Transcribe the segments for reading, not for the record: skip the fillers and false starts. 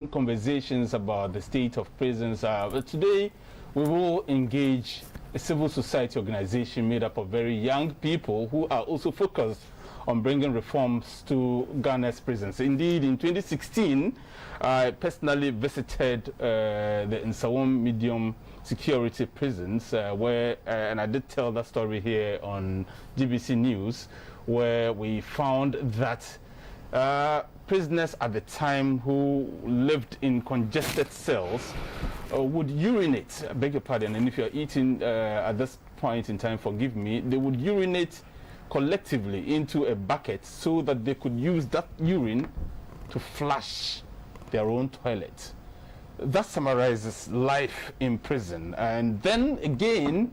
conversations about the state of prisons. But today, we will engage a civil society organization made up of very young people who are also focused on bringing reforms to Ghana's prisons. Indeed, in 2016, I personally visited the Nsawam medium security prisons, and I did tell that story here on GBC News, where we found that prisoners at the time who lived in congested cells would urinate, I beg your pardon, and if you're eating at this point in time, forgive me, they would urinate collectively into a bucket so that they could use that urine to flush their own toilet. That summarizes life in prison. And then again,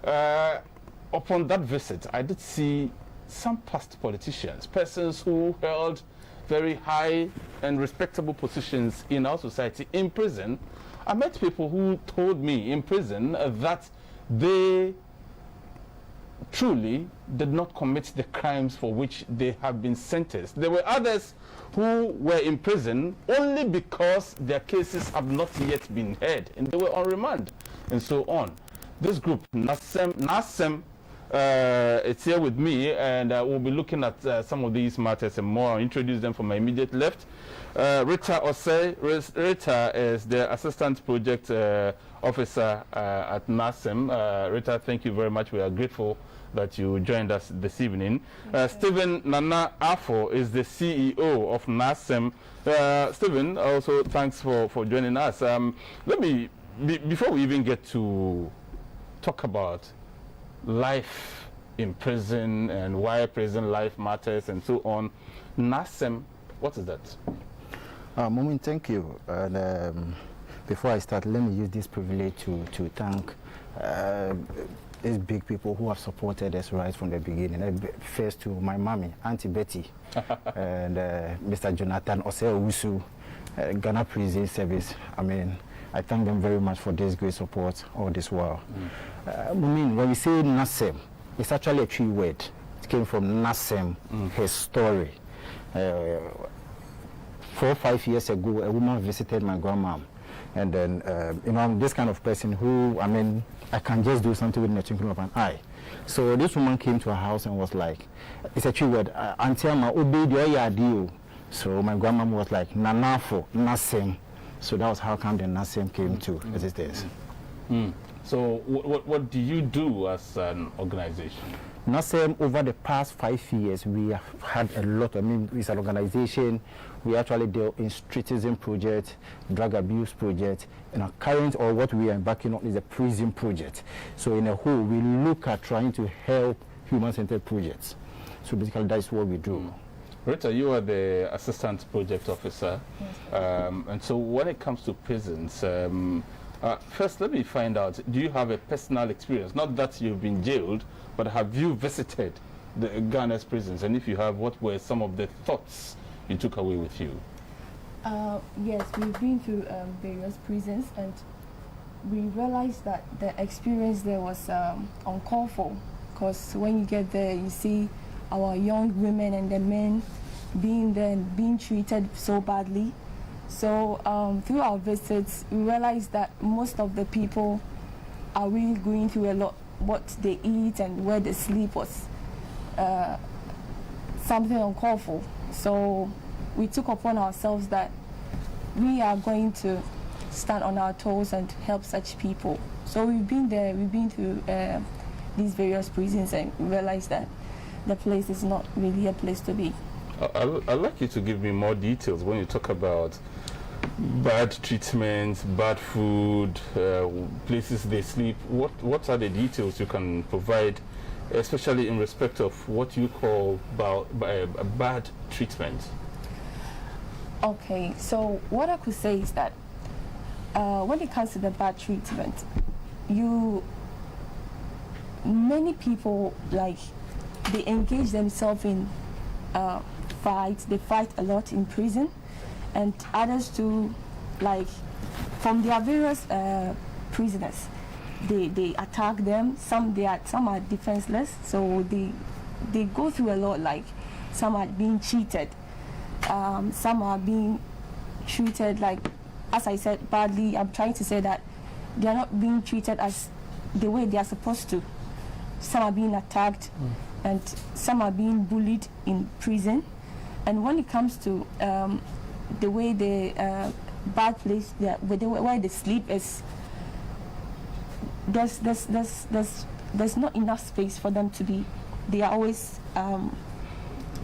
upon that visit, I did see some past politicians, persons who held very high and respectable positions in our society in prison. I met people who told me in prison that they truly did not commit the crimes for which they have been sentenced. There were others who were in prison only because their cases have not yet been heard and they were on remand and so on. This group, NACEM, it's here with me, and we'll be looking at some of these matters and more. I'll introduce them from my immediate left. Rita Osei. Rita is the Assistant Project Officer at NACEM. Rita, thank you very much. We are grateful that you joined us this evening. Stephen Nana Afful is the CEO of NACEM. Stephen, also thanks for joining us. Let me, before we even get to talk about life in prison and why prison life matters and so on, NACEM, what is that? Mumin, thank you. And before I start, let me use this privilege to thank these big people who have supported us right from the beginning. First to my mommy, Auntie Betty, and Mr. Jonathan Osei-Owusu, Ghana Prison Service. I mean, I thank them very much for this great support all this while. Mumin, when we say NACEM, it's actually a tree word. It came from NACEM, his story. 4 or 5 years ago, a woman visited my grandma. And then, you know, I'm this kind of person who, I mean, I can just do something with the twinkling of an eye. So this woman came to her house and was like, it's a true word, Auntie Ama, obey the idea. So my grandma was like, Nana Afful, NACEM. So that was how come the NACEM came to exist. So what do you do as an organization? NACEM, over the past 5 years, we have had a lot. I mean, it's an organization. We actually deal in streetism project, drug abuse project, and our current, or what we are embarking on, is a prison project. So in a whole, we look at trying to help human-centered projects. So basically, that's what we do. Rita, you are the Assistant Project Officer. Yes, and so when it comes to prisons, first, let me find out, do you have a personal experience? Not that you've been jailed, but have you visited the Ghana's prisons? And if you have, what were some of the thoughts you took away with you? Yes, we've been through various prisons, and we realized that the experience there was uncalled for. Because when you get there, you see our young women and the men being there and being treated so badly. So through our visits, we realized that most of the people are really going through a lot. What they eat and where they sleep was something uncalled for. So we took upon ourselves that we are going to stand on our toes and help such people. So we've been there, we've been through these various prisons, and realized that the place is not really a place to be. I'd like you to give me more details when you talk about bad treatment, bad food, places they sleep. What are the details you can provide, especially in respect of what you call bad treatment? Okay, so what I could say is that when it comes to the bad treatment, many people, like, they engage themselves in fights. They fight a lot in prison, and others too, like, from their various prisoners, they attack them. Some are defenseless, so they go through a lot. Like, some are being cheated, some are being treated like, as I said, badly. I'm trying to say that they are not being treated as the way they are supposed to. Some are being attacked, and some are being bullied in prison. And when it comes to the way the bad place, where they sleep is, there's not enough space for them to be. They are always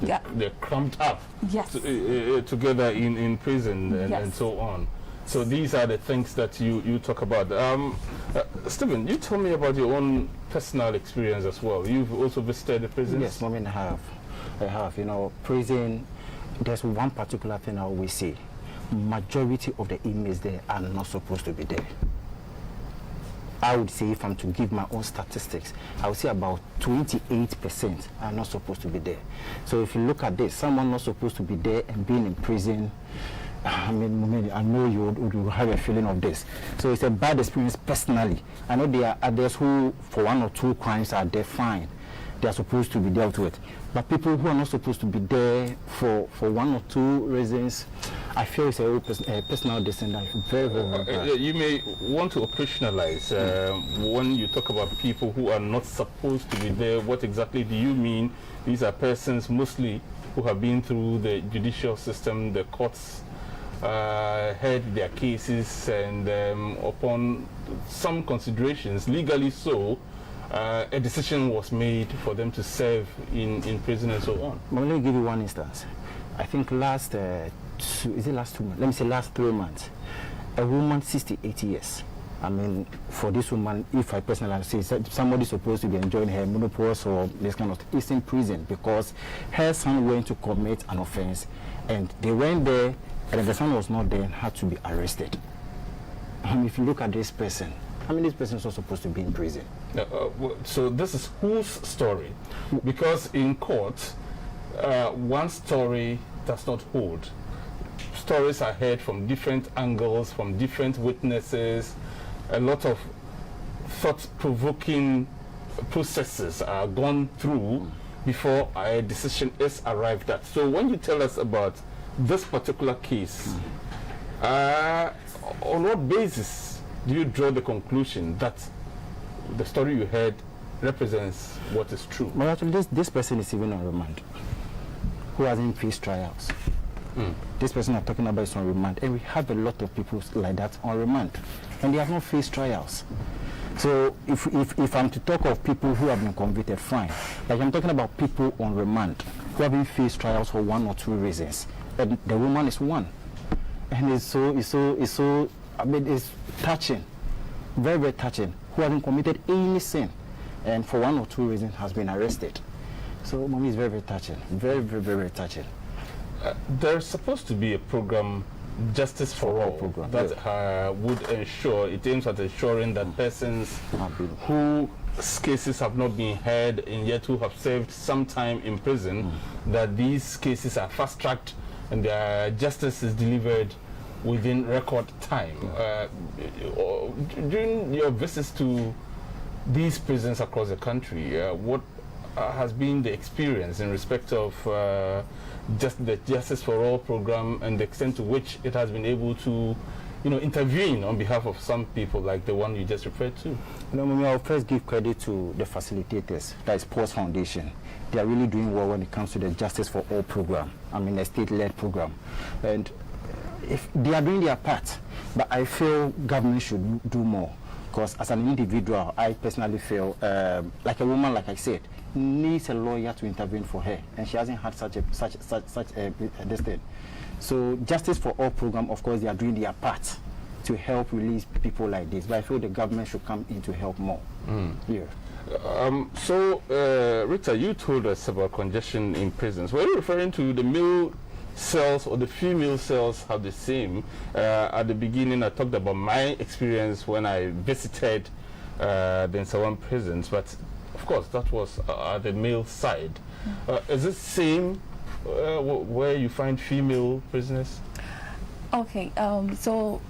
they're cramped up. Yes. Together in prison and so on. So these are the things that you talk about. Stephen, you told me about your own personal experience as well. You've also visited the prisons? Yes, I have. I have. You know, prison, there's one particular thing I always say. Majority of the inmates there are not supposed to be there. I would say, if I'm to give my own statistics, I would say about 28% are not supposed to be there. So if you look at this, someone not supposed to be there and being in prison, I mean, I know you would have a feeling of this. So it's a bad experience personally. I know there are others who, for 1 or 2 crimes, are there fine. They are supposed to be dealt with. But people who are not supposed to be there for 1 or 2 reasons, I feel it's a personal decision. Very, very bad. You may want to operationalize when you talk about people who are not supposed to be there. What exactly do you mean? These are persons mostly who have been through the judicial system, the courts, heard their cases, and upon some considerations, legally so, a decision was made for them to serve in prison and so on. Well, let me give you one instance. I think last 2 months? Let me say last 3 months. A woman, 68 years. I mean, for this woman, if I personally say somebody's supposed to be enjoying her menopause or this kind of thing, is in prison because her son went to commit an offense, and they went there, and the son was not there and had to be arrested. If you look at this person, this person is not supposed to be in prison. So this is whose story? Because in court, one story does not hold. Stories are heard from different angles, from different witnesses. A lot of thought-provoking processes are gone through before a decision is arrived at. So when you tell us about this particular case, on what basis do you draw the conclusion that the story you heard represents what is true? Well, actually, this person is even on remand, who hasn't faced trials. This person I'm talking about is on remand, and we have a lot of people like that on remand, and they have not faced trials. So if I'm to talk of people who have been convicted, fine. Like I'm talking about people on remand who haven't faced trials for 1 or 2 reasons, and the woman is one, and it's so. I mean, it's touching, very, very touching. Who hasn't committed any sin, and for 1 or 2 reasons has been arrested. So, mommy, is very, very touching, very, very, very, very touching. There's supposed to be a program, Justice for All, program that would ensure, it aims at ensuring that persons whose cases have not been heard and yet who have served some time in prison, that these cases are fast-tracked and their justice is delivered within record time. During your visits to these prisons across the country, what has been the experience in respect of just the Justice for All program and the extent to which it has been able to, intervene on behalf of some people like the one you just referred to? I'll first give credit to the facilitators, that is Paul's Foundation. They are really doing well when it comes to the Justice for All program. A state-led program. And if they are doing their part, but I feel government should do more, because as an individual, I personally feel like a woman, like I said, needs a lawyer to intervene for her, and she hasn't had such a this thing. So Justice for All program, of course, they are doing their part to help release people like this, but I feel the government should come in to help more. Yeah. So Rita, you told us about congestion in prisons. Were you referring to the male cells or the female cells have the same? At the beginning, I talked about my experience when I visited the NSAWAM prisons, but of course that was the male side. Is it same where you find female prisoners? Okay, so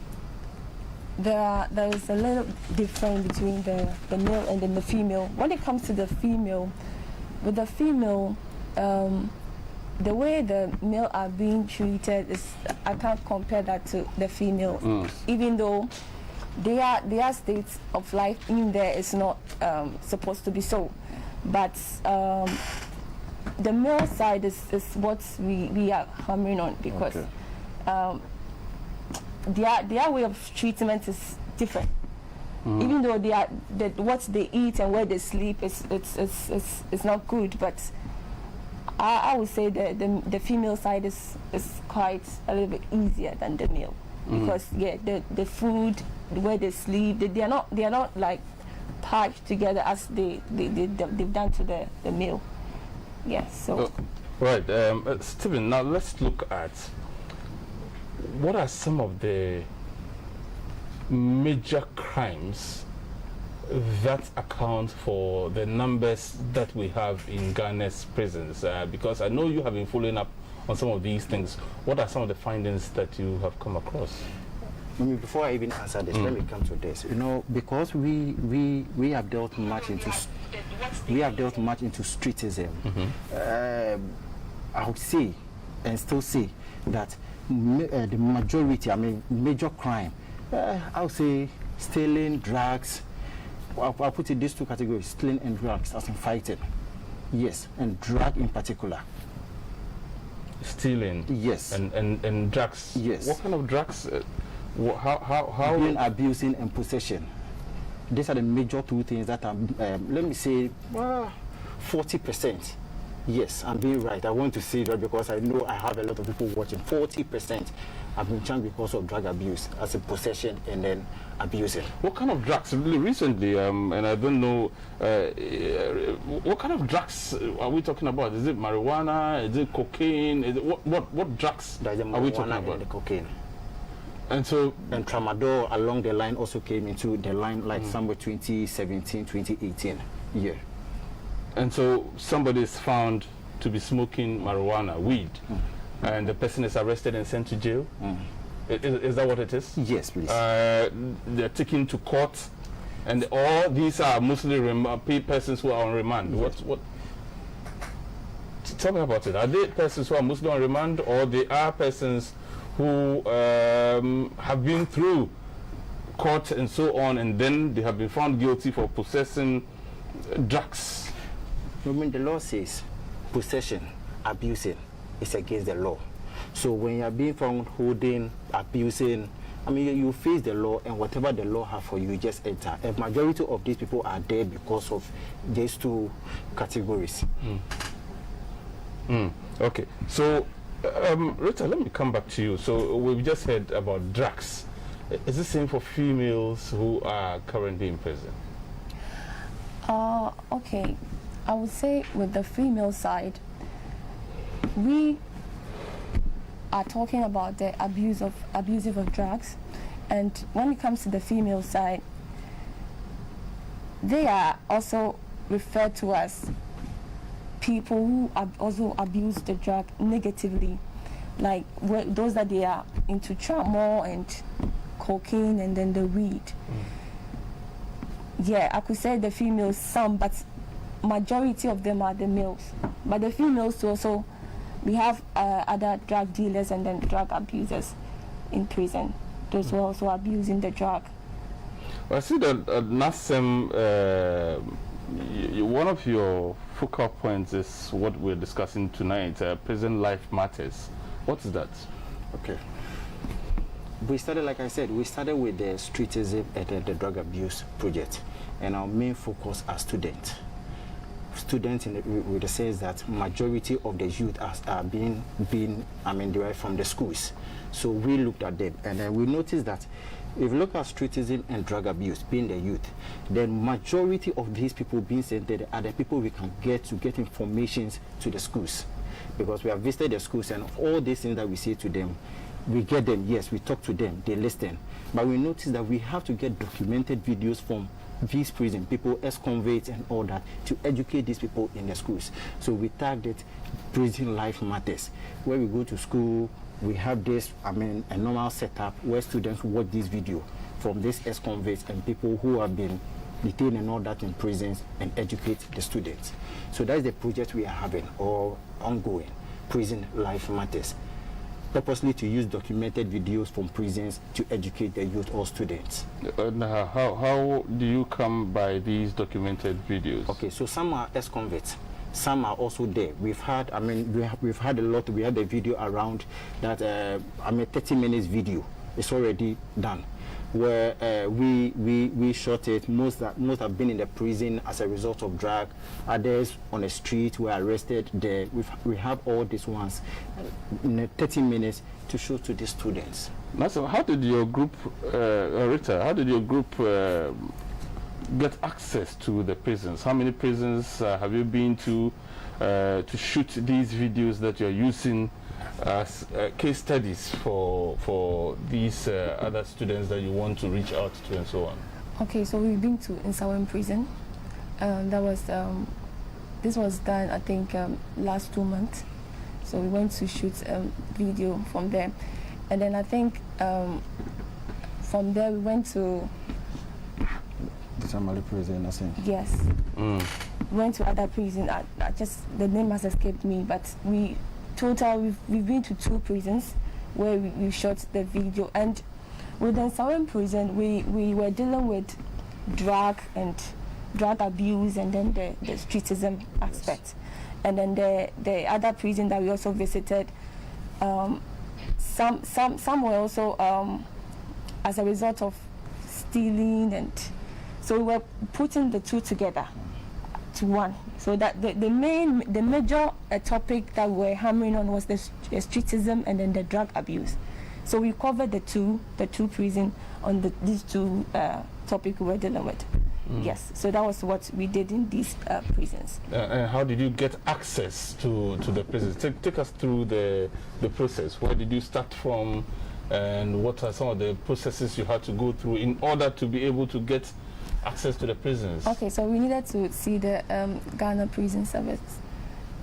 there is a little difference between the male and then the female. When it comes to the female, with the female, the way the male are being treated is, I can't compare that to the female, even though their states of life in there is not supposed to be so, but the male side is what we are hammering on, because their way of treatment is different. Even though what they eat and where they sleep is not good, but I would say the female side is quite a little bit easier than the male, because the food, where they sleep, they are not like packed together as they've done to the male. Yes. So. Right, Stephen. Now let's look at what are some of the major crimes that account for the numbers that we have in Ghana's prisons, because I know you have been following up on some of these things. What are some of the findings that you have come across? Before I even answer this, let me come to this. You know, because we have dealt much into streetism. I would say and still say that the majority, major crime, I would say stealing, drugs. I'll put it these two categories: stealing and drugs, as in fighting. Yes, and drug in particular. Stealing. Yes. And drugs. Yes. What kind of drugs? How? Being, abusing, and possession. These are the major two things that are, let me say, 40%. Yes, I'm being right. I want to say that because I know I have a lot of people watching. 40% have been charged because of drug abuse, as a possession and then abusing. What kind of drugs? Really recently, and I don't know, what kind of drugs are we talking about? Is it marijuana? Is it cocaine? Is it, what drugs are we talking about? And the cocaine. And so, and tramadol along the line also came into the line, like somewhere 2017, 2018 year. And so somebody is found to be smoking marijuana, weed, and the person is arrested and sent to jail. Is that what it is? Yes, please. They're taken to court, and all these are mostly persons who are on remand. Yes. What? Tell me about it. Are they persons who are mostly on remand, or they are persons who have been through court and so on, and then they have been found guilty for possessing drugs? The law says possession, abusing is against the law. So when you are being found holding, abusing, you face the law, and whatever the law has for you, you just enter. A majority of these people are there because of these two categories. Okay, so Rita, let me come back to you. So we've just heard about drugs. Is the same for females who are currently in prison? Okay. I would say with the female side, we are talking about the abusive of drugs, and when it comes to the female side, they are also referred to as people who also abuse the drug negatively, like those that they are into tramadol and cocaine and then the weed. Yeah, I could say the females some, but majority of them are the males. But the females also, we have other drug dealers and then drug abusers in prison. Those who are also abusing the drug. Well, I see that NACEM, one of your focal points is what we're discussing tonight, prison life matters. What is that? Okay. We started, like I said, with the streetism and the drug abuse project, and our main focus are students. Students with the sense that majority of the youth are being derived from the schools. So we looked at them, and then we noticed that if you look at streetism and drug abuse being the youth, then majority of these people being sent there are the people we can get to get informations to the schools, because we have visited the schools, and all these things that we say to them, we get them. Yes, we talk to them, they listen, but we notice that we have to get documented videos from these prison people, ex-convicts and all that, to educate these people in the schools. So we tagged it Prison Life Matters, where we go to school. We have this, a normal setup where students watch this video from these ex-convicts and people who have been detained and all that in prisons, and educate the students. So that's the project we are having or ongoing. Prison Life Matters, purposely to use documented videos from prisons to educate the youth or students. How do you come by these documented videos? Okay, so some are ex-convicts, some are also there. We've had, we've had a lot. We had a video around that, 30 minutes video. It's already done, where we shot it. Most have been in the prison as a result of drug. Others on the street were arrested there. We have all these ones in 30 minutes to show to the students. So how did your group, Rita, how did your group get access to the prisons? How many prisons have you been to shoot these videos that you're using as case studies for these other students that you want to reach out to and so on? Okay, so we've been to NACEM prison. This was done, I think, last 2 months. So we went to shoot video from there, and then I think from there we went to the Somali prison, I think. Yes. We went to other prison. I just, the name has escaped me, but we've been to 2 prisons where we shot the video. And with the NACEM prison, we were dealing with drug abuse, and then the streetism aspect. Yes. And then the other prison that we also visited, some were also as a result of stealing, and so we were putting the 2 together to one. So that the major topic that we were hammering on was the streetism and then the drug abuse. So we covered the two prison on these 2 topics we were dealing with. Yes, so that was what we did in these prisons. And how did you get access to the prisons? Take us through the process. Where did you start from, and what are some of the processes you had to go through in order to be able to get access to the prisons? Okay, so we needed to see the Ghana Prison Service,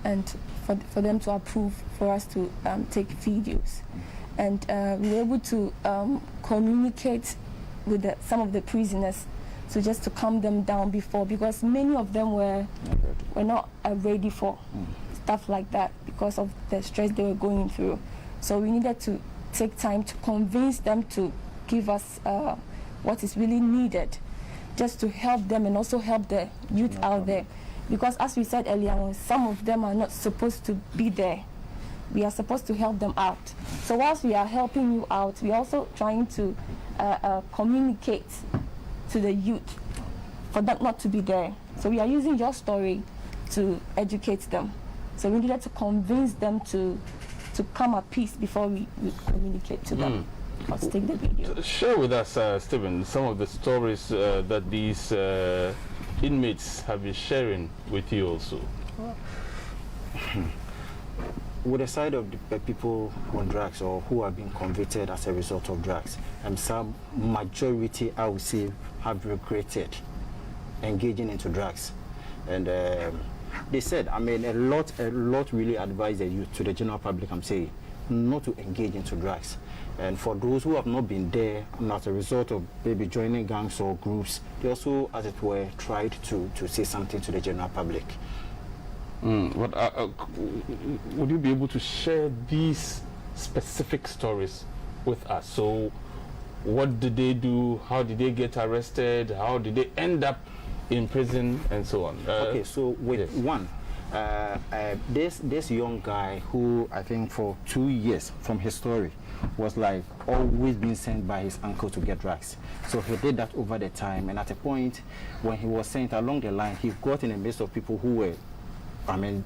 and for them to approve for us to take videos. And we were able to communicate with some of the prisoners, so just to calm them down before, because many of them were not ready for stuff like that because of the stress they were going through. So we needed to take time to convince them to give us what is really needed, just to help them and also help the youth out there. Because as we said earlier, some of them are not supposed to be there. We are supposed to help them out. So whilst we are helping you out, we are also trying to communicate to the youth for them not to be there. So we are using your story to educate them. So we needed to convince them to come at peace before we communicate to them. Let's take the video. Share with us, Stephen, some of the stories that these inmates have been sharing with you also. With the side of the people on drugs or who have been convicted as a result of drugs, and some majority, I would say, have regretted engaging into drugs. And they said, a lot really advise the youth, to the general public, I'm saying, not to engage into drugs. And for those who have not been there, and as a result of maybe joining gangs or groups, they also, as it were, tried to say something to the general public. But would you be able to share these specific stories with us? So what did they do? How did they get arrested? How did they end up in prison and so on? Okay, so with one, this young guy who I think for 2 years from his story was like always being sent by his uncle to get drugs. So he did that over the time, and at a point when he was sent along the line, he got in the midst of people who were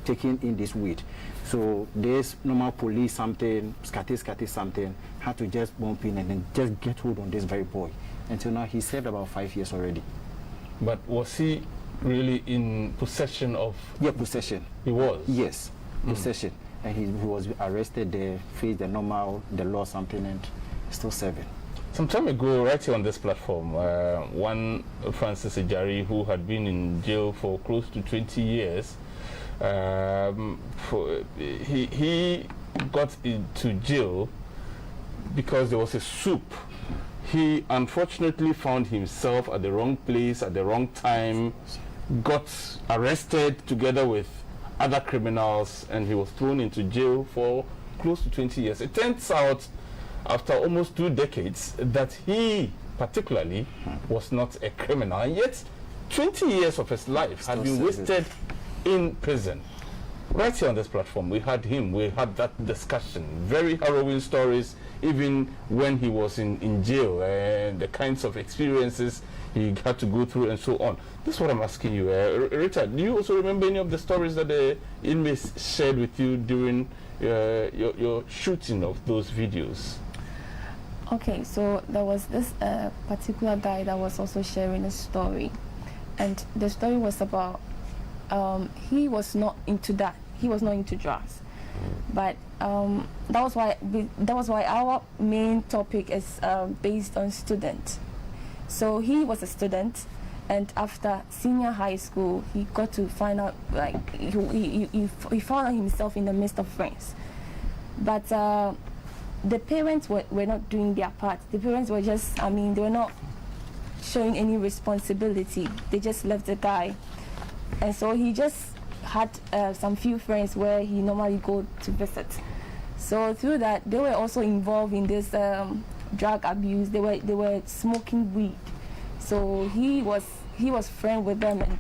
taking in this weed. So this normal police something, scatty something, had to just bump in and then just get hold on this very boy. Until now, he served about 5 years already. But was he really in possession of? Yeah, possession. He was? Yes, possession. And he was arrested there, faced the law something, and still serving. Some time ago, right here on this platform, one Francis Ejari, who had been in jail for close to 20 years, he got into jail because there was a soup. He unfortunately found himself at the wrong place at the wrong time, got arrested together with other criminals, and he was thrown into jail for close to 20 years. It turns out, after almost 2 decades, that he particularly was not a criminal, and yet 20 years of his life had been wasted in prison. Right here on this platform, we had that discussion, very harrowing stories, even when he was in jail, and the kinds of experiences he had to go through and so on. This is what I'm asking you. Rita, do you also remember any of the stories that the inmates shared with you during your shooting of those videos? Okay, so there was this particular guy that was also sharing a story, and the story was about he was not into that. He was not into drugs, but that was why our main topic is based on students. So he was a student, and after senior high school, he got to find out, like, he found out himself in the midst of friends, but the parents were not doing their part. The parents were just, they were not showing any responsibility. They just left the guy. And so he just had some few friends where he normally go to visit. So through that, they were also involved in this drug abuse. They were smoking weed. So he was friend with them, and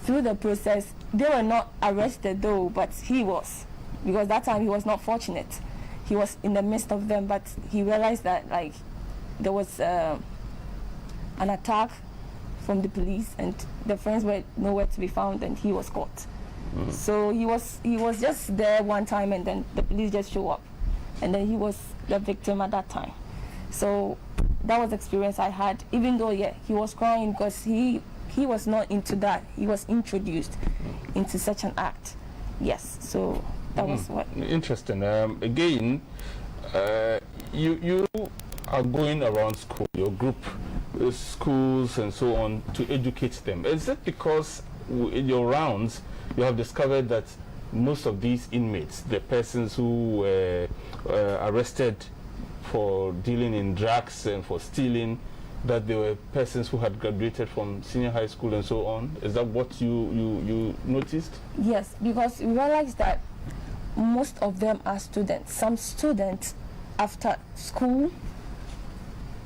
through the process, they were not arrested though, but he was, because that time he was not fortunate. He was in the midst of them, but he realized that, like, there was an attack from the police, and the friends were nowhere to be found, and he was caught. So he was just there one time, and then the police just show up, and then he was the victim at that time. So that was the experience I had, even though, yeah, he was crying because he was not into that. He was introduced into such an act. Yes, so that was what. Interesting. Again, you are going around school, your group, schools and so on, to educate them. Is it because in your rounds you have discovered that most of these inmates, the persons who were arrested for dealing in drugs and for stealing, that they were persons who had graduated from senior high school and so on? Is that what you noticed? Yes, because we realized that most of them are students. Some students, after school,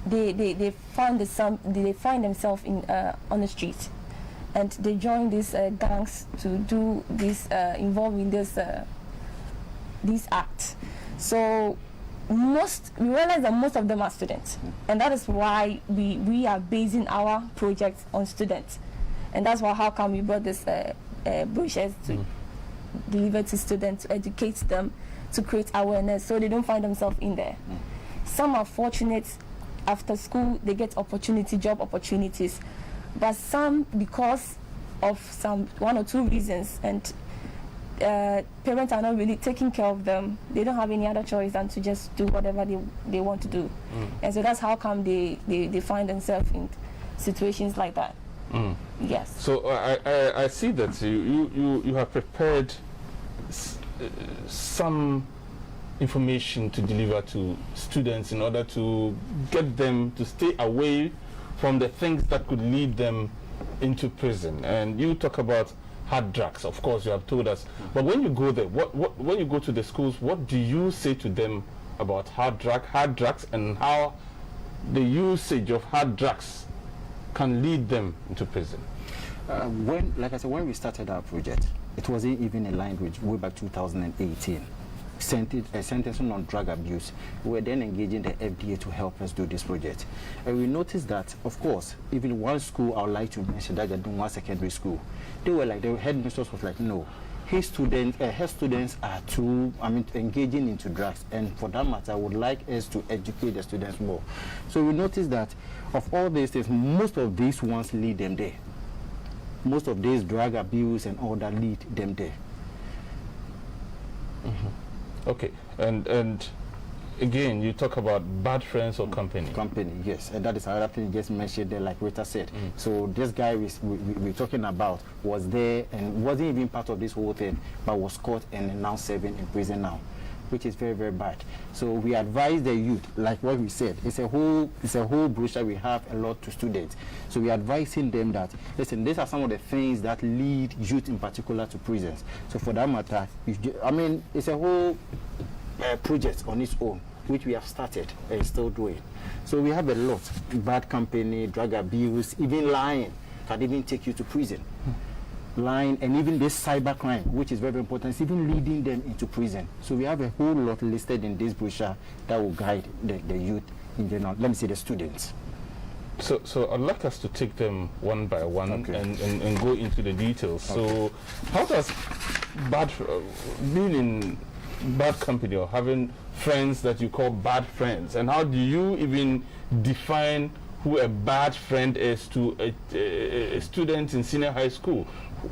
they find themselves in on the street, and they join these gangs to do this, involved in this acts. So we realize that most of them are students, and that is why we are basing our project on students, and that's why how come we brought this brochures to deliver to students, to educate them, to create awareness, so they don't find themselves in there. Some are fortunate. After school, they get job opportunities, but some, because of one or two reasons, and parents are not really taking care of them, they don't have any other choice than to just do whatever they want to do. And so that's how come they find themselves in situations like that. Yes. So I see that you have prepared some information to deliver to students in order to get them to stay away from the things that could lead them into prison. And you talk about hard drugs, of course, you have told us. But when you go there, when you go to the schools, what do you say to them about hard drugs, and how the usage of hard drugs can lead them into prison? Like I said, when we started our project, it wasn't even aligned with way back 2018. Sentencing on drug abuse. We were then engaging the FDA to help us do this project. And we noticed that, of course, even one school, I would like to mention that they're doing one secondary school. The headmistress was like, no, her students are too, engaging into drugs. And for that matter, I would like us to educate the students more. So we noticed that of all these things, most of these ones lead them there. Most of these drug abuse and all that lead them there. Okay, and again, you talk about bad friends or company. Company, yes, and that is another thing you just mentioned there, like Rita said. So this guy we're talking about was there and wasn't even part of this whole thing, but was caught and now serving in prison now. which is very, very bad. So we advise the youth, like what we said, it's a whole brochure. We have a lot to students. So we are advising them that, listen, these are some of the things that lead youth in particular to prisons. So for that matter, it's a whole project on its own, which we have started and still doing. So we have a lot: bad company, drug abuse, even lying can even take you to prison. Lying, and even this cyber crime, which is very, very important, is even leading them into prison. So we have a whole lot listed in this brochure that will guide the youth in general. Let me say the students. So I'd like us to take them one by one, okay, and go into the details. Okay. So how does being in bad company or having friends that you call bad friends, and how do you even define who a bad friend is to a student in senior high school?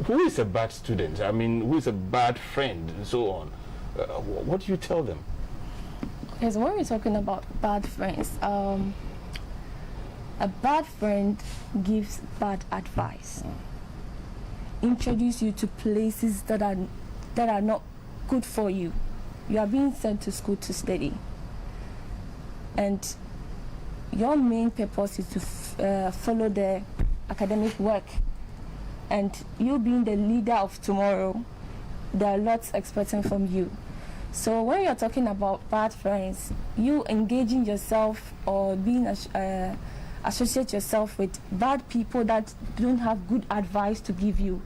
Who is a bad student? I mean, who is a bad friend, and so on? What do you tell them? Yes, when we're talking about bad friends, a bad friend gives bad advice, introduce you to places that are not good for you. You are being sent to school to study, and your main purpose is to follow the academic work. And you being the leader of tomorrow, there are lots expecting from you. So when you're talking about bad friends, you engaging yourself or being associate yourself with bad people that don't have good advice to give you,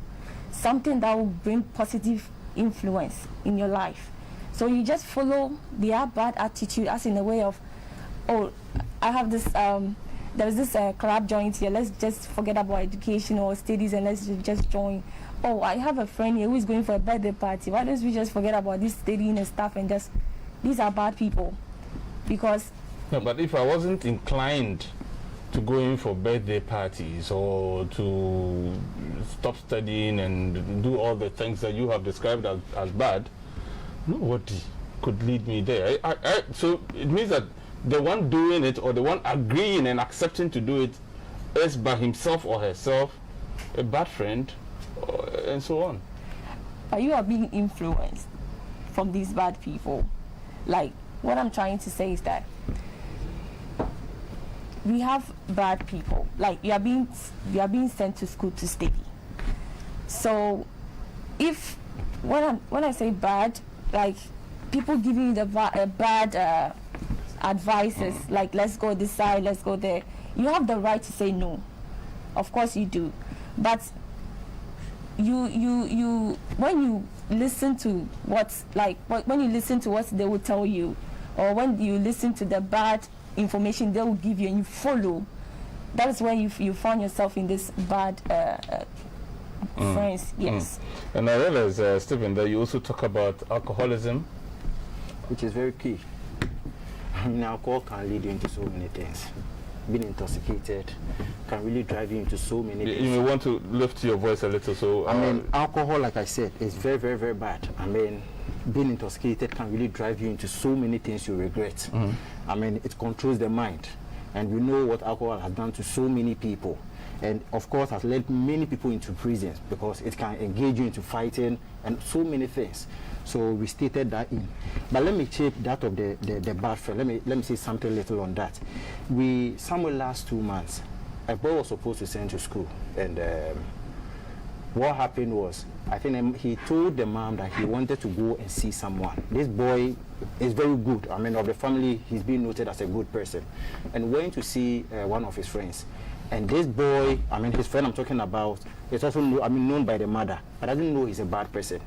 something that will bring positive influence in your life. So you just follow their bad attitude as in a way of, oh, I have this there's this club joint here, let's just forget about education or studies and let's just join. Oh, I have a friend here who is going for a birthday party. Why don't we just forget about this studying and stuff and just, these are bad people. Because... No, but if I wasn't inclined to go in for birthday parties or to stop studying and do all the things that you have described as bad, nobody could lead me there. So it means that the one doing it or the one agreeing and accepting to do it is by himself or herself a bad friend, and so on. But you are being influenced from these bad people. Like, what I'm trying to say is that we have bad people. Like, you are being sent to school to study. So if when I say bad, like people giving you the bad advices, like let's go this side, let's go there, you have the right to say no. Of course you do. But you when you listen to when you listen to what they will tell you, or when you listen to the bad information they will give you and you follow, that is when you find yourself in this bad friends. Yes. And I realize, Stephen, that you also talk about alcoholism, which is very key. I mean, alcohol can lead you into so many things. Being intoxicated can really drive you into so many things. You may want to lift your voice a little. So I mean, alcohol, like I said, is very, very, very bad. I mean, being intoxicated can really drive you into so many things you regret. I mean, it controls the mind. And we know what alcohol has done to so many people. And of course has led many people into prisons because it can engage you into fighting and so many things. So we stated that in. But let me check that of the bad friend. Let me say something little on that. Somewhere last 2 months, a boy was supposed to send to school, and what happened was, I think he told the mom that he wanted to go and see someone. This boy is very good. I mean, of the family, he's been noted as a good person, and went to see one of his friends. And this boy, I mean, his friend I'm talking about, is also known by the mother, but I didn't know he's a bad person.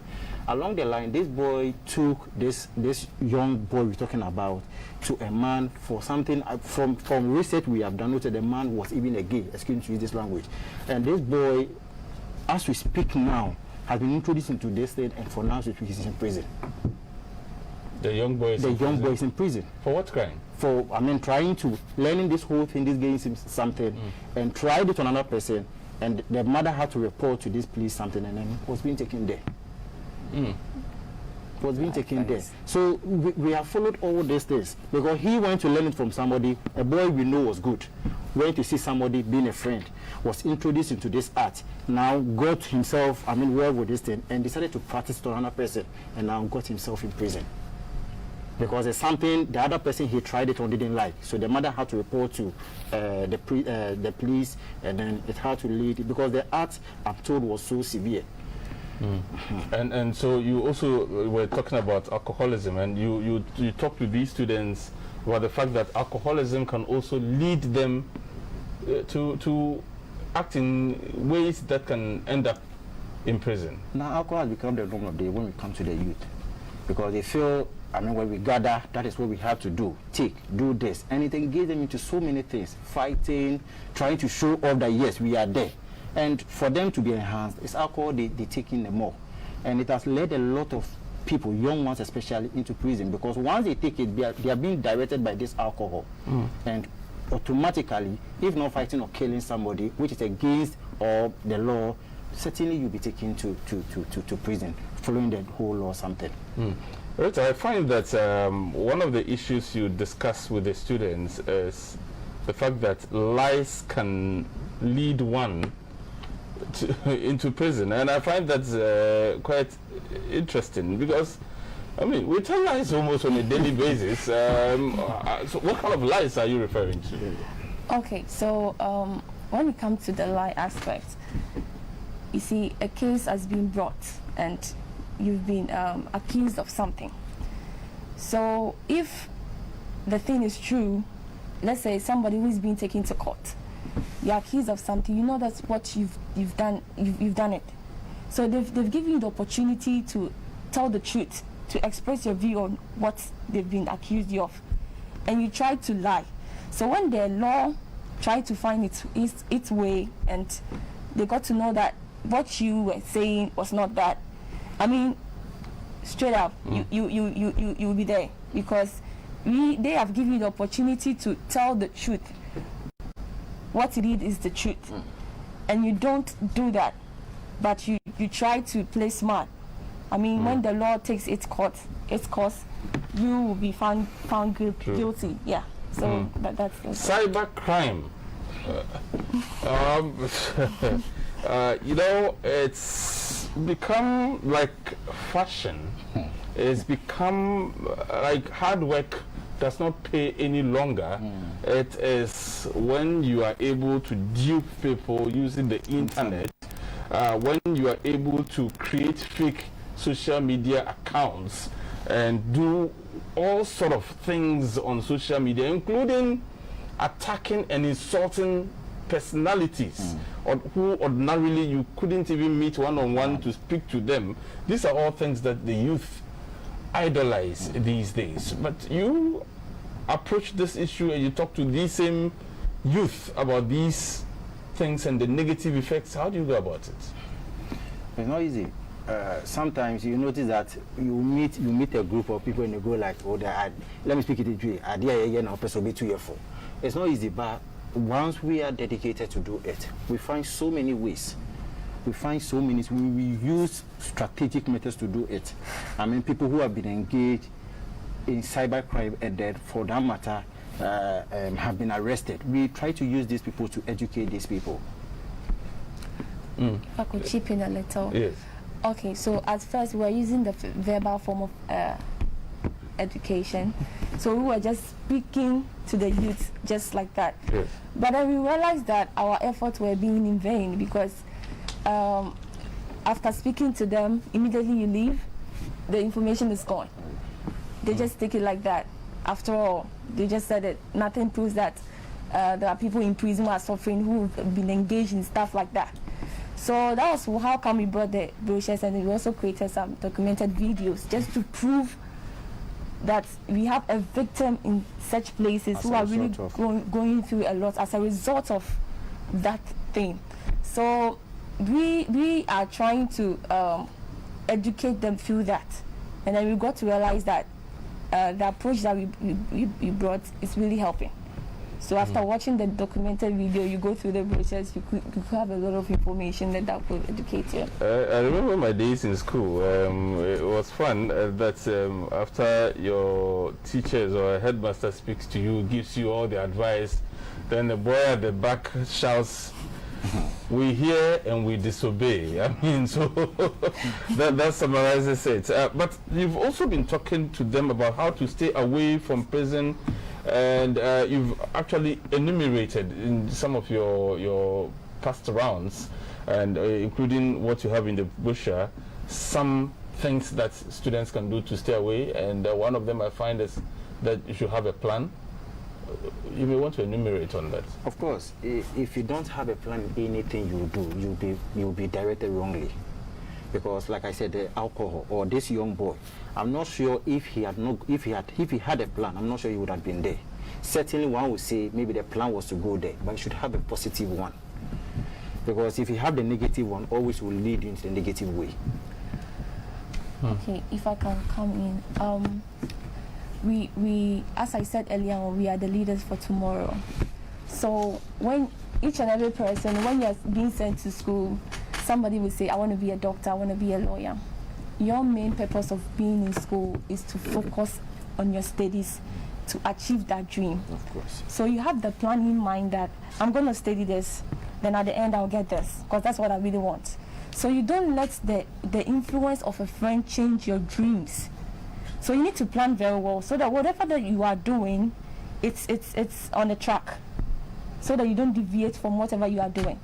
Along the line, this boy took this young boy we're talking about to a man for something. From research we have done, noted the man was even a gay, excuse me to use this language. And this boy, as we speak now, has been introduced into this state, and for now he's in prison. The young boy is in prison. For what crime? For, I mean, learning this whole thing, this getting something, and tried it on another person, and the mother had to report to this police something, and then was being taken there. Was being taken there. So we have followed all these things because he went to learn it from somebody. A boy we know was good. Went to see somebody, being a friend, was introduced into this art. Now got himself, I mean, well with this thing, and decided to practice to another person, and now got himself in prison. because it's something the other person he tried it on didn't like. So the mother had to report to the police, and then it had to lead, because the act, I'm told, was so severe. And so you also were talking about alcoholism, and you talked with these students about the fact that alcoholism can also lead them to act in ways that can end up in prison. Now alcohol has become the norm of the day when we come to the youth, because they feel, I mean, when we gather, that is what we have to do. Do this. And it engages them into so many things. Fighting, trying to show off that, yes, we are there. And for them to be enhanced, it's alcohol they take in the more. And it has led a lot of people, young ones especially, into prison, because once they take it, they are being directed by this alcohol. And automatically, if not fighting or killing somebody, which is against the law, certainly you'll be taken to prison, following the whole law or something. Right, I find that one of the issues you discuss with the students is the fact that lies can lead one into prison, and I find that quite interesting, because I mean, we tell lies almost on a daily basis. So what kind of lies are you referring to? Okay, so when it comes to the lie aspect, you see, a case has been brought and you've been accused of something. So if the thing is true, let's say somebody who is being taken to court, you're accused of something, you know that's what you've done, you've done it. So they've given you the opportunity to tell the truth, to express your view on what they've been accused you of, and you try to lie. So when the law tried to find its way, and they got to know that what you were saying was not that, I mean, straight up, you'll be there, because they have given you the opportunity to tell the truth. What it is the truth, and you don't do that, but you try to play smart. I mean, when the law takes its course, you will be found guilty. Yeah. So that's cyber crime. You know, it's become like fashion. It's become like hard work does not pay any longer. It is when you are able to dupe people using the internet, when you are able to create fake social media accounts and do all sort of things on social media, including attacking and insulting personalities who ordinarily you couldn't even meet one-on-one to speak to them. These are all things that the youth idolize these days. But you approach this issue and you talk to these same youth about these things and the negative effects. How do you go about it? It's not easy. Sometimes you notice that you meet a group of people and you go like, oh, let me speak it in you. It's not easy, but once we are dedicated to do it, we find so many ways. We use strategic methods to do it. I mean, people who have been engaged in cybercrime and then, for that matter, have been arrested. We try to use these people to educate these people. If I could chip in a little. Yes. Okay, so at first we were using the verbal form of education. So we were just speaking to the youth just like that. Yes. But then we realized that our efforts were being in vain, because after speaking to them, immediately you leave, the information is gone. They just take it like that. After all, they just said that nothing proves that there are people in prison who are suffering, who have been engaged in stuff like that. So that was how come we brought the brochures, and we also created some documented videos just to prove that we have a victim in such places who are really going through a lot as a result of that thing. So we are trying to educate them through that, and then we got to realize that the approach that we brought is really helping. So after watching the documented video, you go through the brochures, you could have a lot of information that will educate you. I remember my days in school. It was fun that after your teachers or a headmaster speaks to you, gives you all the advice, then the boy at the back shouts, We hear and we disobey. I mean, so that summarizes it. But you've also been talking to them about how to stay away from prison, and you've actually enumerated in some of your past rounds, and including what you have in the brochure, some things that students can do to stay away, and one of them I find is that you should have a plan. You may want to enumerate on that. Of course, if you don't have a plan, anything you do, you'll be directed wrongly. Because, like I said, the alcohol or this young boy, I'm not sure if he had a plan. I'm not sure he would have been there. Certainly, one would say maybe the plan was to go there, but you should have a positive one. Because if you have the negative one, always will lead you into the negative way. Okay, if I can come in. We, as I said earlier, we are the leaders for tomorrow. So when each and every person, when you're being sent to school, somebody will say, I want to be a doctor, I want to be a lawyer. Your main purpose of being in school is to focus on your studies to achieve that dream. Of course. So you have the plan in mind that I'm going to study this, then at the end I'll get this, because that's what I really want. So you don't let the influence of a friend change your dreams. So you need to plan very well so that whatever that you are doing, it's on a track, so that you don't deviate from whatever you are doing.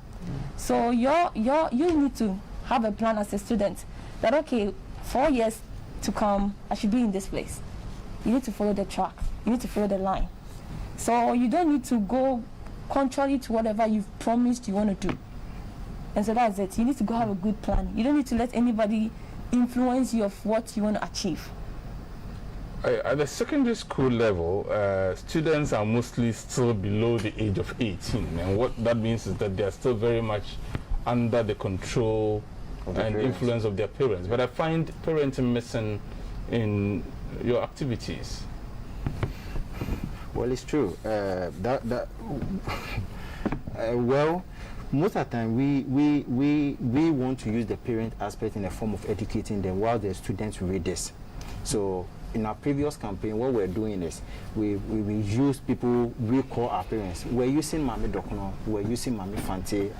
So you need to have a plan as a student that, okay, 4 years to come, I should be in this place. You need to follow the track. You need to follow the line. So you don't need to go contrary to whatever you've promised you want to do. And so that's it. You need to go have a good plan. You don't need to let anybody influence you of what you want to achieve. At the secondary school level, students are mostly still below the age of 18, and what that means is that they are still very much under the control and influence of their parents. But I find parenting missing in your activities. Well, it's true. Well, most of the time we want to use the parent aspect in a form of educating them while the students read this. So in our previous campaign, what we're doing is we use people we call our parents. We're using Mami Dokono, we're using Mami Fante,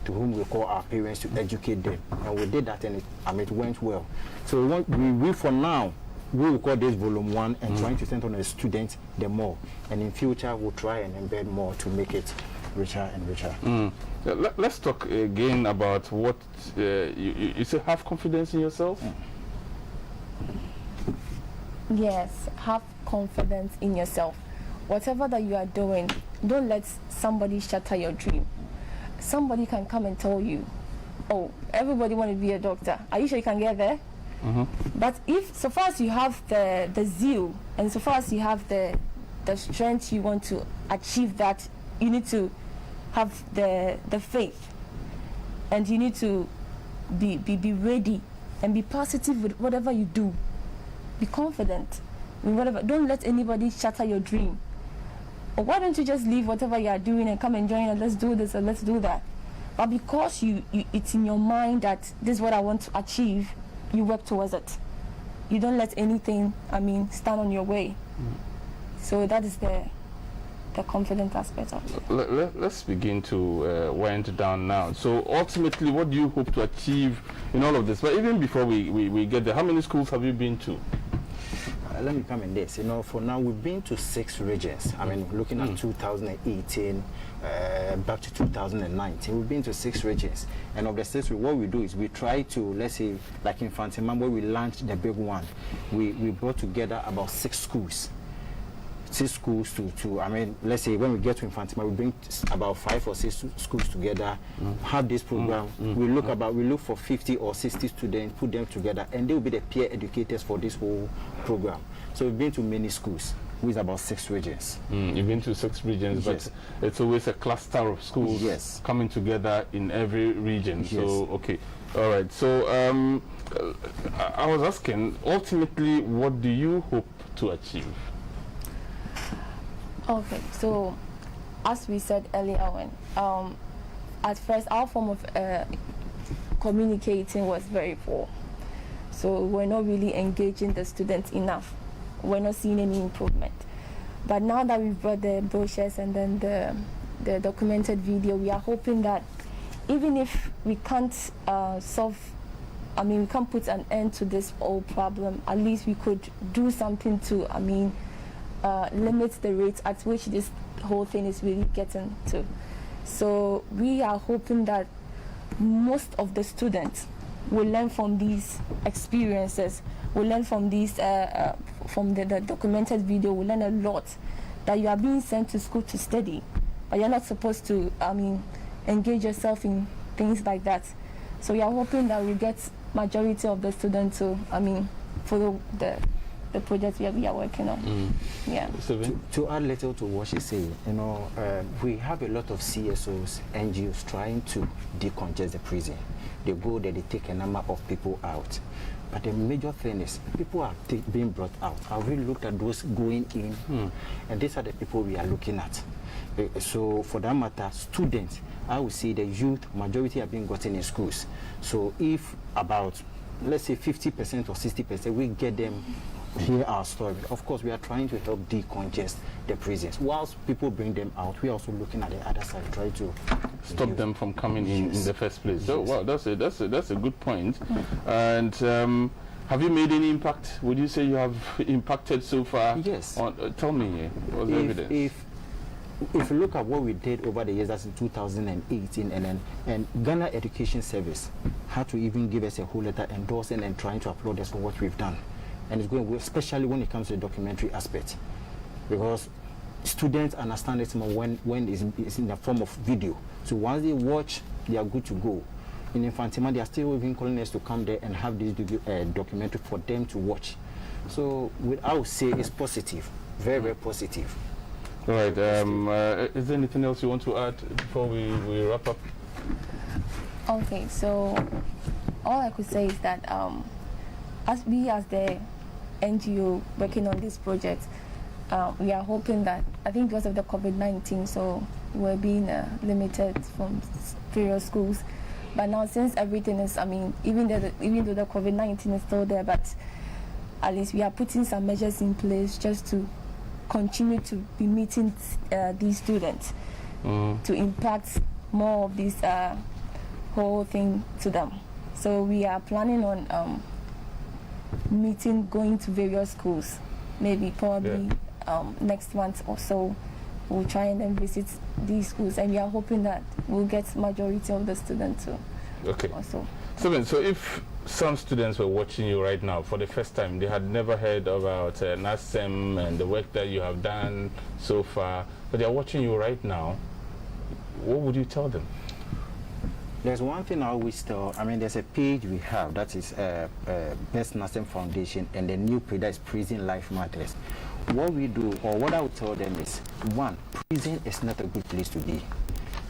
to whom we call our parents to educate them. And we did that, and it went well. So we for now, we will call this volume 1 and trying to send on the students the more. And in future, we'll try and embed more to make it richer and richer. Let's talk again about what you still have confidence in yourself. Yes, have confidence in yourself. Whatever that you are doing, don't let somebody shatter your dream. Somebody can come and tell you, oh, everybody want to be a doctor. Are you sure you can get there? But if, so far as you have the zeal, and so far as you have the strength you want to achieve that, you need to have the faith, and you need to be ready and be positive with whatever you do. Be confident in whatever. Don't let anybody shatter your dream. Or why don't you just leave whatever you are doing and come and join us? Let's do this or let's do that. But because it's in your mind that this is what I want to achieve, you work towards it. You don't let anything, stand on your way. So that is the confident aspect of it. Let's begin to wind down now. So ultimately, what do you hope to achieve in all of this? But even before we get there, how many schools have you been to? Let me come in this. For now, we've been to 6 regions. Looking at 2018 back to 2019, we've been to 6 regions. And of the 6, what we do is we try to, let's say, like in Fantimam, where we launched the big one, we brought together about 6 schools. 6 schools to let's say when we get to Infantima, we bring about 5 or 6 schools together, have this program. We look for 50 or 60 students, put them together, and they will be the peer educators for this whole program. So we've been to many schools, with about 6 regions. You've been to 6 regions, yes. But it's always a cluster of schools, yes, coming together in every region. Yes. So, okay. All right. So I was asking, ultimately, what do you hope to achieve? Okay, so as we said earlier on, at first our form of communicating was very poor. So we're not really engaging the students enough. We're not seeing any improvement. But now that we've brought the brochures and then the documented video, we are hoping that even if we can't we can't put an end to this whole problem, at least we could do something to, limit the rate at which this whole thing is really getting to. So we are hoping that most of the students will learn from these experiences, will learn from these, from the documented video, will learn a lot, that you are being sent to school to study, but you're not supposed to, engage yourself in things like that. So we are hoping that we get majority of the students to, follow the project we are working on. Yeah. To add little to what she's saying, we have a lot of CSOs, NGOs trying to decongest the prison. They go there, they take a number of people out. But the major thing is people are being brought out. I really looked at those going in, and these are the people we are looking at. So for that matter, students, I would say the youth, majority are being gotten in schools. So if about, let's say 50% or 60%, we get them hear our story. Of course, we are trying to help decongest the prisons. Whilst people bring them out, we are also looking at the other side, trying to stop them from coming in the first place. So, wow, that's a good point. And have you made any impact? Would you say you have impacted so far? Yes. Tell me, what's the evidence? If you look at what we did over the years, that's in 2018, and Ghana Education Service had to even give us a whole letter endorsing and trying to applaud us for what we've done. And it's going, especially when it comes to the documentary aspect, because students understand it more when it's in the form of video. So once they watch, they are good to go. In Infantima, they are still even calling us to come there and have this documentary for them to watch. So I would say it's positive, very, very positive. All right. Is there anything else you want to add before we wrap up? Okay, so all I could say is that as the NGO working on this project, we are hoping that, I think because of the COVID-19, so we're being limited from various schools. But now since everything is, even though the COVID-19 is still there, but at least we are putting some measures in place just to continue to be meeting these students, to impact more of this whole thing to them. So we are planning on going to various schools, maybe probably next month or so. We'll try and then visit these schools, and we are hoping that we'll get majority of the students too. Okay. Also. So if some students were watching you right now for the first time, they had never heard about NACEM and the work that you have done so far, but they're watching you right now, what would you tell them? There's one thing I always tell, there's a page we have that is Best NACEM Foundation, and the new page that is Prison Life Matters. What we do, or what I would tell them is, one, prison is not a good place to be.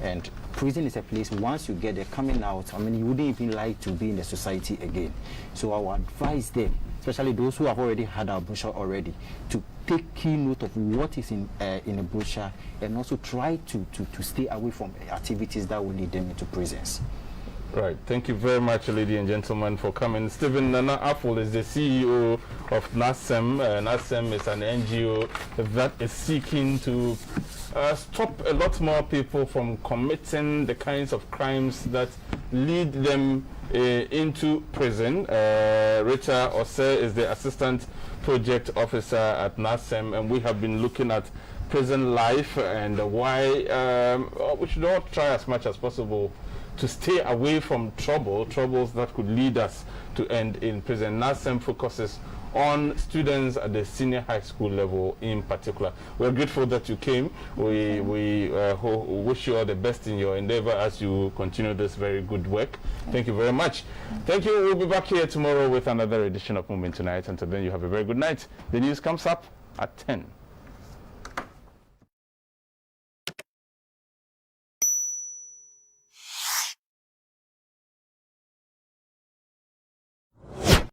And prison is a place, once you get there, coming out, you wouldn't even like to be in the society again. So I would advise them, especially those who have already had our brochure already, to take key note of what is in a brochure, and also try to stay away from activities that will lead them into prisons. Right. Thank you very much, ladies and gentlemen, for coming. Stephen Nana Afful is the CEO of NACEM. NACEM is an NGO that is seeking to stop a lot more people from committing the kinds of crimes that lead them into prison. Rita Ose is the Assistant Project Officer at NACEM, and we have been looking at prison life and why we should all try as much as possible to stay away from troubles that could lead us to end in prison. NACEM focuses on students at the senior high school level in particular. We're grateful that you came. We wish you all the best in your endeavor as you continue this very good work. Thank you very much. Thank you. We'll be back here tomorrow with another edition of Moment Tonight. Until then, you have a very good night. The news comes up at 10.